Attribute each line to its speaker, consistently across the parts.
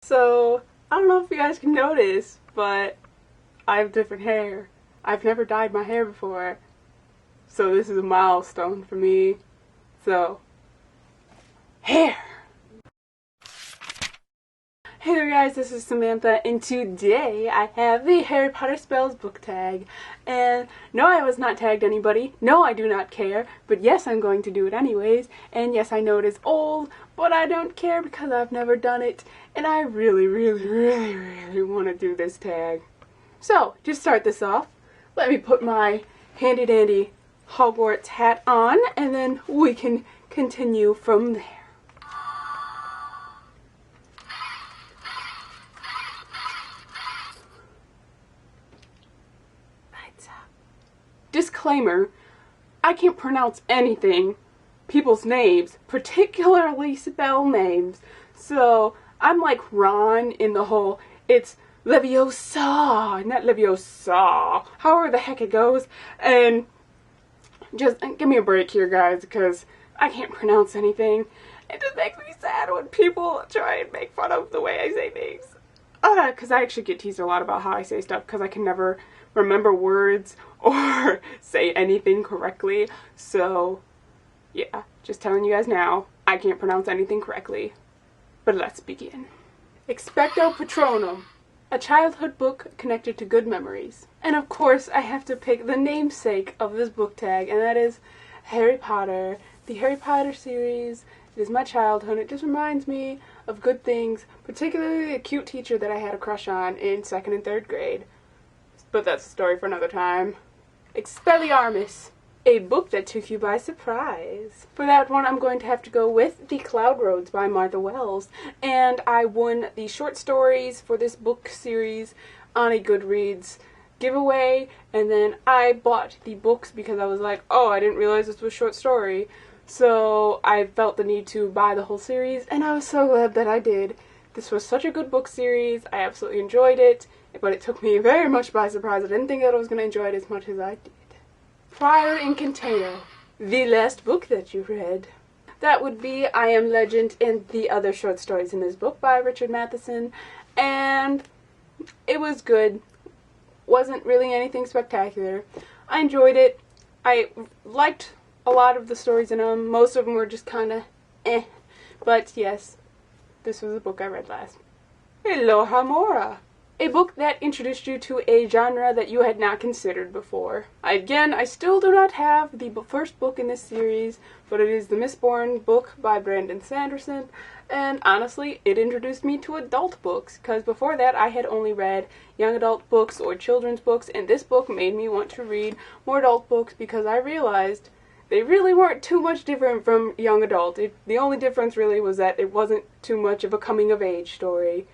Speaker 1: So, I don't know if you guys can notice, but I have different hair. I've never dyed my hair before, so this is a milestone for me. So, hair! Hey there guys, this is Samantha, and today I have the Harry Potter Spells book tag. And no, I was not tagged anybody. No, I do not care. But yes, I'm going to do it anyways. And yes, I know it is old, but I don't care because I've never done it. And I really want to do this tag. So, to start this off, let me put my handy dandy Hogwarts hat on, and then we can continue from there. Disclaimer, I can't pronounce anything, people's names, particularly spell names, so I'm like Ron in the whole, it's Leviosa, not Leviosa, however the heck it goes, and just give me a break here guys, because I can't pronounce anything. It just makes me sad when people try and make fun of the way I say things. Because I actually get teased a lot about how I say stuff because I can never remember words or say anything correctly. So, yeah, just telling you guys now, I can't pronounce anything correctly. But let's begin. Expecto Patronum, a childhood book connected to good memories. And of course, I have to pick the namesake of this book tag, and that is Harry Potter. The Harry Potter series. It is my childhood. It just reminds me of good things, particularly a cute teacher that I had a crush on in 2nd and 3rd grade. But that's a story for another time. Expelliarmus, a book that took you by surprise. For that one, I'm going to have to go with The Cloud Roads by Martha Wells. And I won the short stories for this book series on a Goodreads giveaway. And then I bought the books because I was like, oh, I didn't realize this was a short story. So I felt the need to buy the whole series, and I was so glad that I did. This was such a good book series. I absolutely enjoyed it, but it took me very much by surprise. I didn't think that I was going to enjoy it as much as I did. Friar Incantado, the last book that you read. That would be I Am Legend and the other short stories in this book by Richard Matheson, and it was good. Wasn't really anything spectacular. I enjoyed it. I liked a lot of the stories in them. Most of them were just kind of eh. But yes, this was a book I read last. Alohomora, a book that introduced you to a genre that you had not considered before. I still do not have the first book in this series, but it is the Mistborn book by Brandon Sanderson, and honestly, it introduced me to adult books, because before that I had only read young adult books or children's books, and this book made me want to read more adult books because I realized they really weren't too much different from young adult. The only difference really was that it wasn't too much of a coming-of-age story,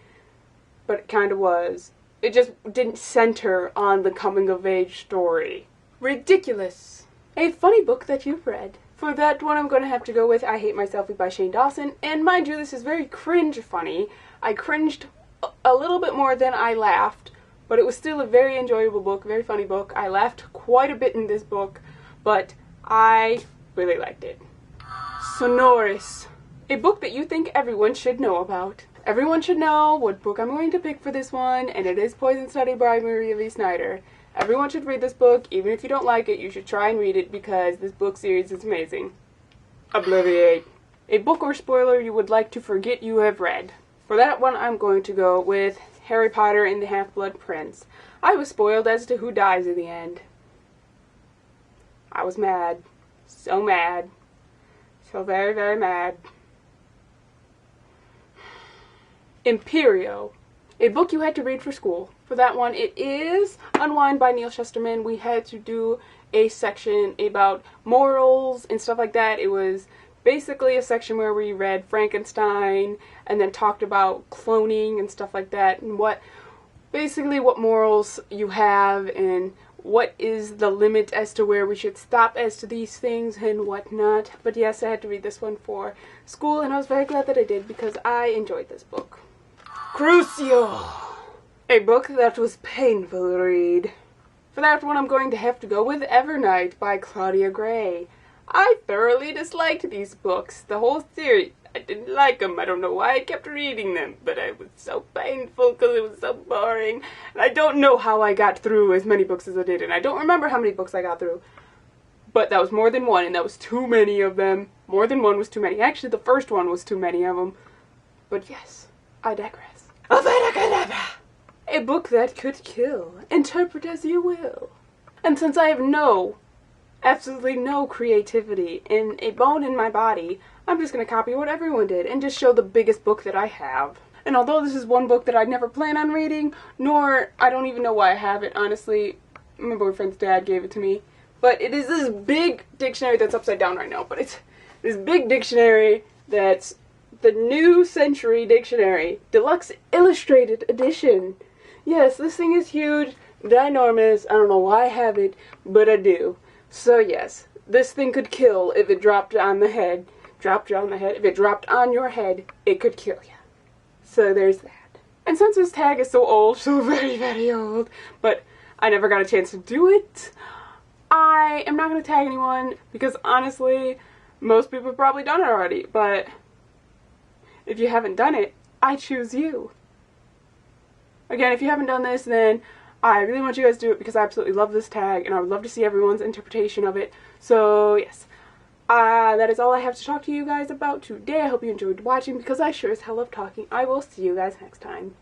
Speaker 1: but it kind of was. It just didn't center on the coming-of-age story. Ridiculous. A funny book that you've read. For that one, I'm going to have to go with I Hate Myself by Shane Dawson, and mind you, this is very cringe funny. I cringed a little bit more than I laughed, but it was still a very enjoyable book, very funny book. I laughed quite a bit in this book, but I really liked it. Sonorous, a book that you think everyone should know about. Everyone should know what book I'm going to pick for this one, and it is Poison Study by Maria V. Snyder. Everyone should read this book. Even if you don't like it, you should try and read it because this book series is amazing. Obliviate, a book or spoiler you would like to forget you have read. For that one, I'm going to go with Harry Potter and the Half-Blood Prince. I was spoiled as to who dies in the end. I was mad. So mad. So very mad. Imperio, a book you had to read for school. For that one, it is Unwind by Neal Shusterman. We had to do a section about morals and stuff like that. It was basically a section where we read Frankenstein and then talked about cloning and stuff like that, and basically what morals you have and what is the limit as to where we should stop as to these things and whatnot. But yes, I had to read this one for school, and I was very glad that I did because I enjoyed this book. Crucio, a book that was painful to read. For that one, I'm going to have to go with Evernight by Claudia Gray. I thoroughly disliked these books, the whole series. I didn't like them. I don't know why I kept reading them, but it was so painful because it was so boring. And I don't know how I got through as many books as I did, and I don't remember how many books I got through. But that was more than one, and that was too many of them. More than one was too many. Actually, the first one was too many of them. But yes, I digress. A book that could kill. Interpret as you will. And since I have absolutely no creativity in a bone in my body, I'm just going to copy what everyone did and just show the biggest book that I have. And although this is one book that I'd never plan on reading, I don't even know why I have it, honestly. My boyfriend's dad gave it to me. But it is this big dictionary that's upside down right now. But it's this big dictionary that's the New Century Dictionary. Deluxe Illustrated Edition. Yes, this thing is huge, ginormous. I don't know why I have it, but I do. So yes, this thing could kill if it dropped on the head. If it dropped on your head, it could kill you. So there's that. And since this tag is so old, so very, very old, but I never got a chance to do it, I am not going to tag anyone because honestly, most people have probably done it already, but if you haven't done it, I choose you. Again, if you haven't done this, then I really want you guys to do it because I absolutely love this tag and I would love to see everyone's interpretation of it. So yes, that is all I have to talk to you guys about today. I hope you enjoyed watching because I sure as hell love talking. I will see you guys next time.